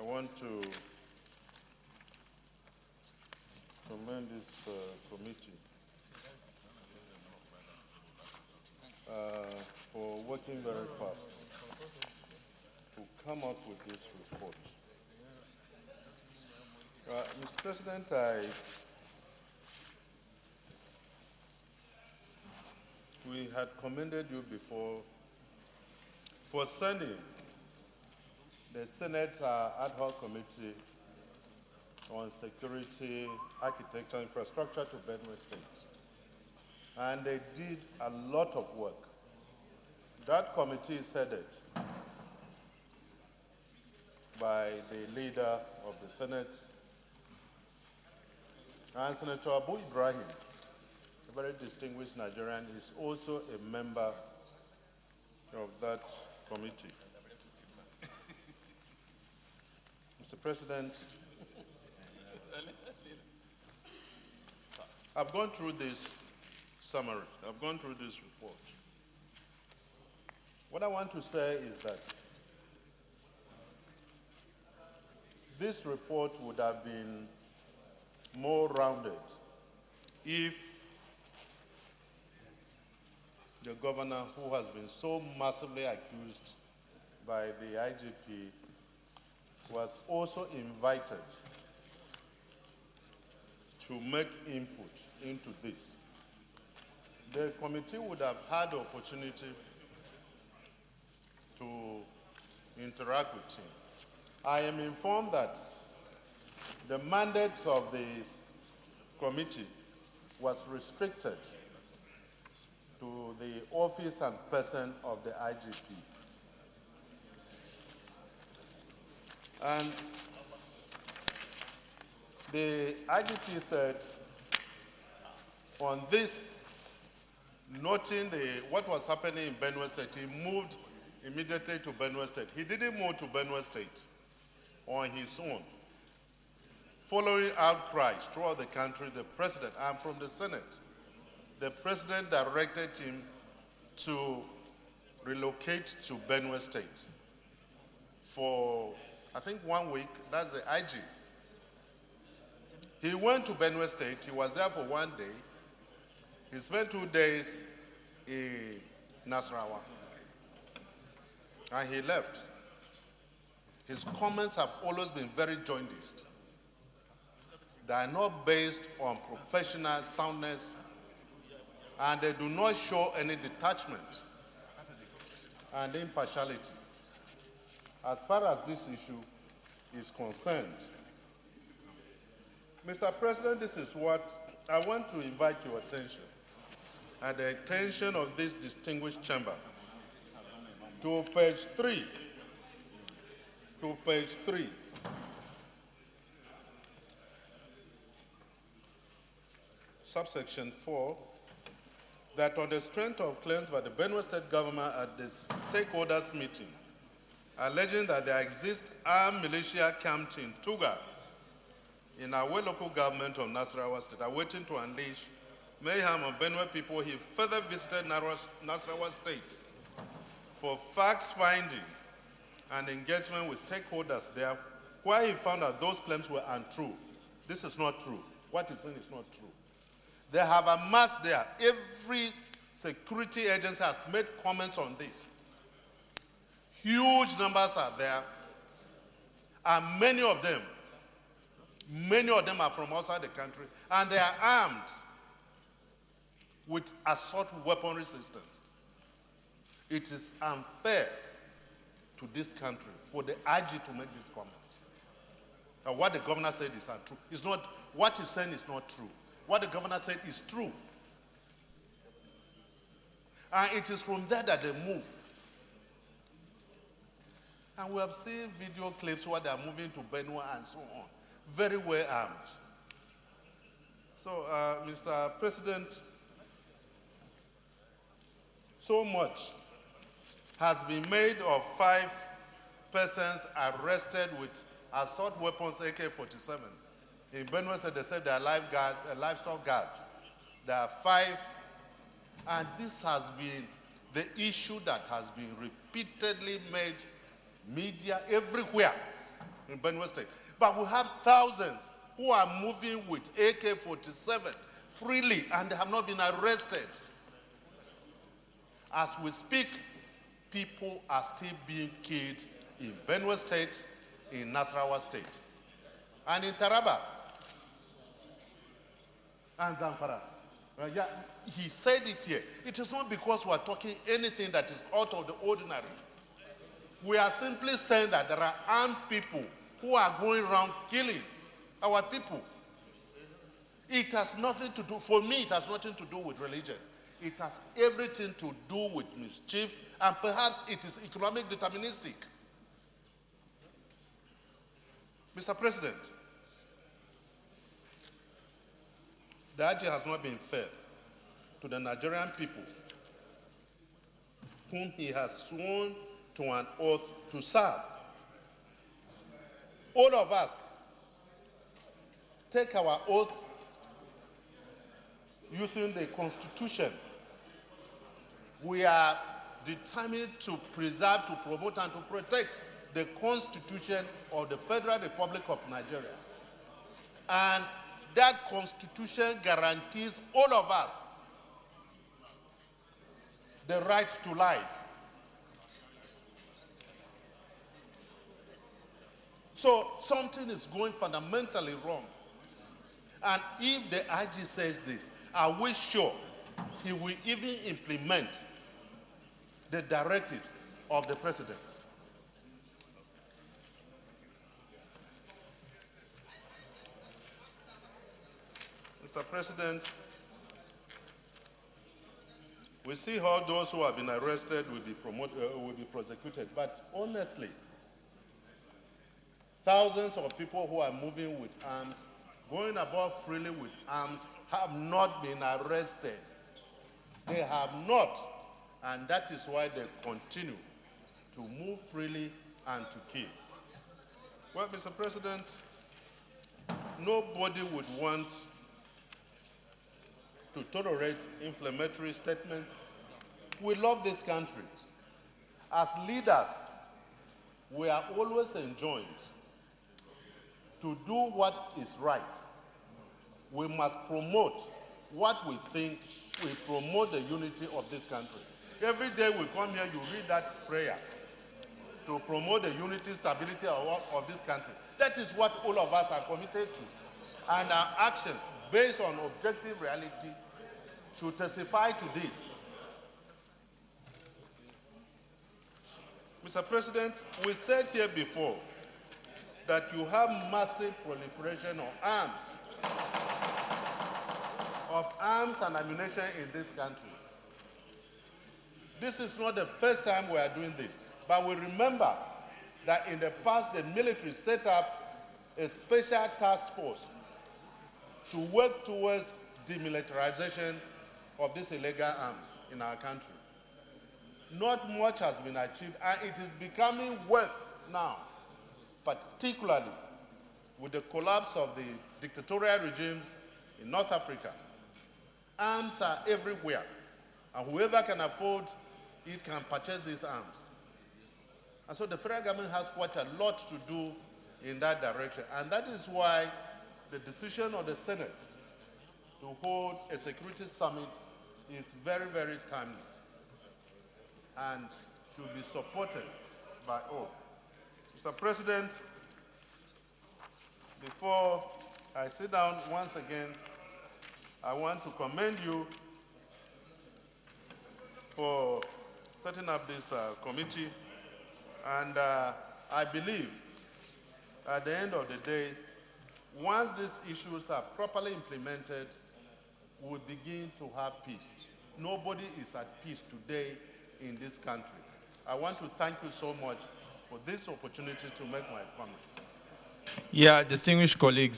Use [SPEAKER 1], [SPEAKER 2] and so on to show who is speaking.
[SPEAKER 1] want to commend this committee for working very fast to come up with this report. Mr. President, we had commended you before for sending the Senate Ad hoc Committee on Security, Architecture, and Infrastructure to Benue State. And they did a lot of work. That committee is headed by the leader of the Senate, and Senator Abu Ibrahim, a very distinguished Nigerian, is also a member of that committee. Mr. President, I've gone through this summary. I've gone through this report. What I want to say is that this report would have been more rounded if the governor, who has been so massively accused by the IGP, was also invited to make input into this. The committee would have had the opportunity to interact with him. I am informed that the mandate of this committee was restricted to the office and person of the IGP. And the IGP said on this, noting what was happening in Benue State, he moved immediately to Benue State. He didn't move to Benue State on his own. Following outcries throughout the country, the president, and from the Senate, the president directed him to relocate to Benue State for, I think, 1 week. That's the IG. He went to Benue State. He was there for 1 day. He spent 2 days in Nasarawa. And he left. His comments have always been very jaundiced. They are not based on professional soundness, and they do not show any detachment and impartiality. As far as this issue is concerned, Mr. President, this is what I want to invite your attention, and the attention of this distinguished chamber, to page 3. To page 3. Subsection 4, that on the strength of claims by the Benue State government at the stakeholders meeting, alleging that there exists armed militia camped in Tuga, in our local government of Nasarawa State, are waiting to unleash mayhem on Benue people, he further visited Nasarawa State for facts-finding and engagement with stakeholders there, where he found that those claims were untrue. This is not true. What he's saying is not true. They have amassed there. Every security agency has made comments on this. Huge numbers are there, and many of them are from outside the country, and they are armed with assault weaponry systems. It is unfair to this country for the IG to make this comment. Now, what the governor said is untrue. It's not, what he's saying is not true. What the governor said is true. And it is from there that they move. And we have seen video clips where they are moving to Benue and so on. Very well armed. So, Mr. President, so much has been made of 5 persons arrested with assault weapons AK-47. In Benue State, they said they are livestock guards. There are 5, and this has been the issue that has been repeatedly made media everywhere in Benue State. But we have thousands who are moving with AK-47 freely and they have not been arrested. As we speak, people are still being killed in Benue State, in Nasarawa State, and in Taraba, and Zamfara. Yeah, he said it here. It is not because we are talking anything that is out of the ordinary. We are simply saying that there are armed people who are going around killing our people. It has nothing to do, for me, it has nothing to do with religion. It has everything to do with mischief, and perhaps it is economic deterministic. Mr. President, the AG has not been fair to the Nigerian people whom he has sworn to an oath to serve. All of us take our oath using the Constitution. We are determined to preserve, to promote, and to protect the Constitution of the Federal Republic of Nigeria. And that Constitution guarantees all of us the right to life. So something is going fundamentally wrong. And if the IG says this, are we sure he will even implement the directives of the president? Mr. President, we see how those who have been arrested will be prosecuted, but honestly, thousands of people who are moving with arms, going about freely with arms, have not been arrested. They have not, and that is why they continue to move freely and to kill. Well, Mr. President, nobody would want to tolerate inflammatory statements. We love this country. As leaders, we are always enjoined to do what is right. We must promote what we think will promote the unity of this country. Every day we come here, you read that prayer to promote the unity, stability of this country. That is what all of us are committed to. And our actions, based on objective reality, should testify to this. Mr. President, we said here before that you have massive proliferation of arms and ammunition in this country. This is not the first time we are doing this, but we remember that in the past the military set up a special task force to work towards demilitarization of these illegal arms in our country. Not much has been achieved, and it is becoming worse now, particularly with the collapse of the dictatorial regimes in North Africa. Arms are everywhere, and whoever can afford it can purchase these arms. And so the federal government has quite a lot to do in that direction, and that is why the decision of the Senate to hold a security summit is very, very timely and should be supported by all. Mr. President, before I sit down once again, I want to commend you for setting up this committee, and I believe at the end of the day, once these issues are properly implemented, we'll begin to have peace. Nobody is at peace today in this country. I want to thank you so much for this opportunity to make my comments.
[SPEAKER 2] Yeah, distinguished colleagues,